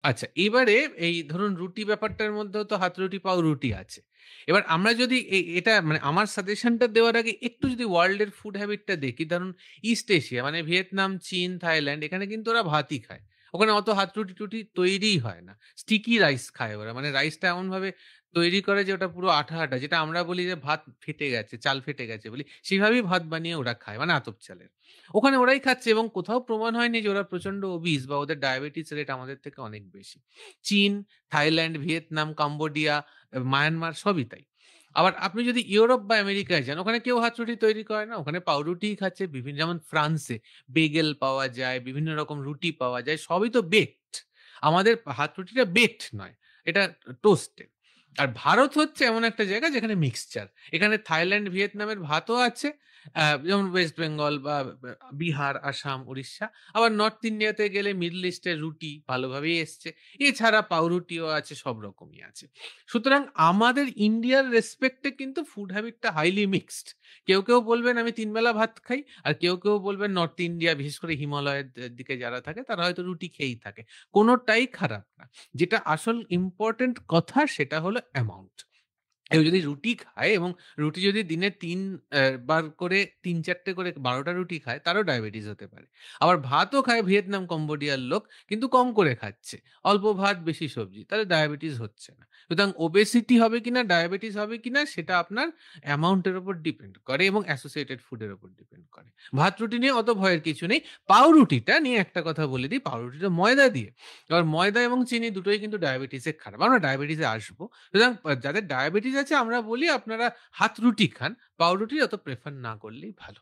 আচ্ছা, এবারে এই ধরুন রুটি ব্যাপারটার মধ্যেও তো হাত রুটি, পাও রুটি আছে। এবার আমরা যদি এটা মানে আমার সাজেশনটা দেওয়ার আগে একটু যদি ওয়ার্লড এর ফুড হ্যাবিট টা দেখি, ধরুন ইস্ট এশিয়া মানে ভিয়েতনাম, চীন, থাইল্যান্ড এখানে কিন্তু ওরা ভাতই খায়। ওখানে অত হাত রুটি-টুটি তৈরিই হয় না। স্টিকি রাইস খায় ওরা। মানে রাইসটা এমনভাবে তৈরি করে যে ওটা পুরো আঠা-আঠা, যেটা আমরা বলি যে ভাত ফেটে গেছে, চাল ফেটে গেছে বলি, সেভাবেই ভাত বানিয়ে ওরা খায়। মানে আতপ চালের। ওখানে ওরাই খাচ্ছে এবং কোথাও প্রমাণ হয়নি যে ওরা প্রচন্ড ওবিস বা ওদের ডায়াবেটিস রেট আমাদের থেকে অনেক বেশি। চীন, থাইল্যান্ড, ভিয়েতনাম, কম্বোডিয়া, মায়ানমার সবই তাই। আবার আপনি যদি ইউরোপ বা আমেরিকায় যান, ওখানে কেউ হাত-রুটি তৈরি করে না। ওখানে পাউরুটিই খাচ্ছে। যেমন ফ্রান্সে বেগেল পাওয়া যায়, বিভিন্ন রকম রুটি পাওয়া যায়। সবই তো বেকড। আমাদের হাত-রুটিটা বেকড নয়। এটা টোস্টেড। আর ভারত হচ্ছে এমন একটা জায়গা যেখানে মিক্সচার। এখানে থাইল্যান্ড, ভিয়েতনামের ভাতও আছে। যেমন ওয়েস্ট বেঙ্গল বা বিহার, আসাম, উড়িষ্যা। আবার নর্থ ইন্ডিয়াতে গেলে মিডল ইস্টের রুটি ভালোভাবেই এসছে। এছাড়া পাউরুটিও আছে, সব রকমই আছে। সুতরাং আমাদের ইন্ডিয়ার রেসপেক্ট এ কিন্তু ফুড হ্যাবিট টা হাইলি মিক্সড। কেউ বলবেন আমি ৩ বেলা ভাত খাই। আর কেউ বলবেন নর্থ ইন্ডিয়া বিশেষ করে হিমালয়ের দিকে যারা থাকে তারা হয়তো রুটি খেয়েই থাকে। কোনটাই খারাপ না। যেটা আসল ইম্পোর্টেন্ট কথা সেটা হলো অ্যামাউন্ট। কেউ যদি রুটি খায় এবং রুটি যদি দিনে ৩ বার করে ৩-৪ টে করে ১২ টা রুটি খায়, তারও ডায়াবেটিস হতে পারে। আবার ভাতও খায় ভিয়েতনাম, কম্বোডিয়ার লোক, কিন্তু কম করে খাচ্ছে। অল্প ভাত, বেশি সবজি। তাহলে ডায়াবেটিস হচ্ছে না। সুতরাং ওবেসিটি হবে কিনা, ডায়াবেটিস হবে কিনা সেটা আপনার অ্যামাউন্ট এর উপর ডিপেন্ড করে এবং অ্যাসোসিয়েটেড ফুড এর উপর ডিপেন্ড করে। ভাত রুটি নিয়ে অত ভয়ের কিছু নেই। পাউরুটিটা নিয়ে একটা কথা বলে দিই, পাউরুটিটা ময়দা দিয়ে। এবার ময়দা এবং চিনি দুটোই কিন্তু ডায়াবেটিসে খারাপ। আমরা ডায়াবেটিসে আসবো। সুতরাং যাদের ডায়াবেটিস আছে আমরা বলি আপনারা হাত রুটি খান। পাউরুটি অত প্রেফার না করলেই ভালো।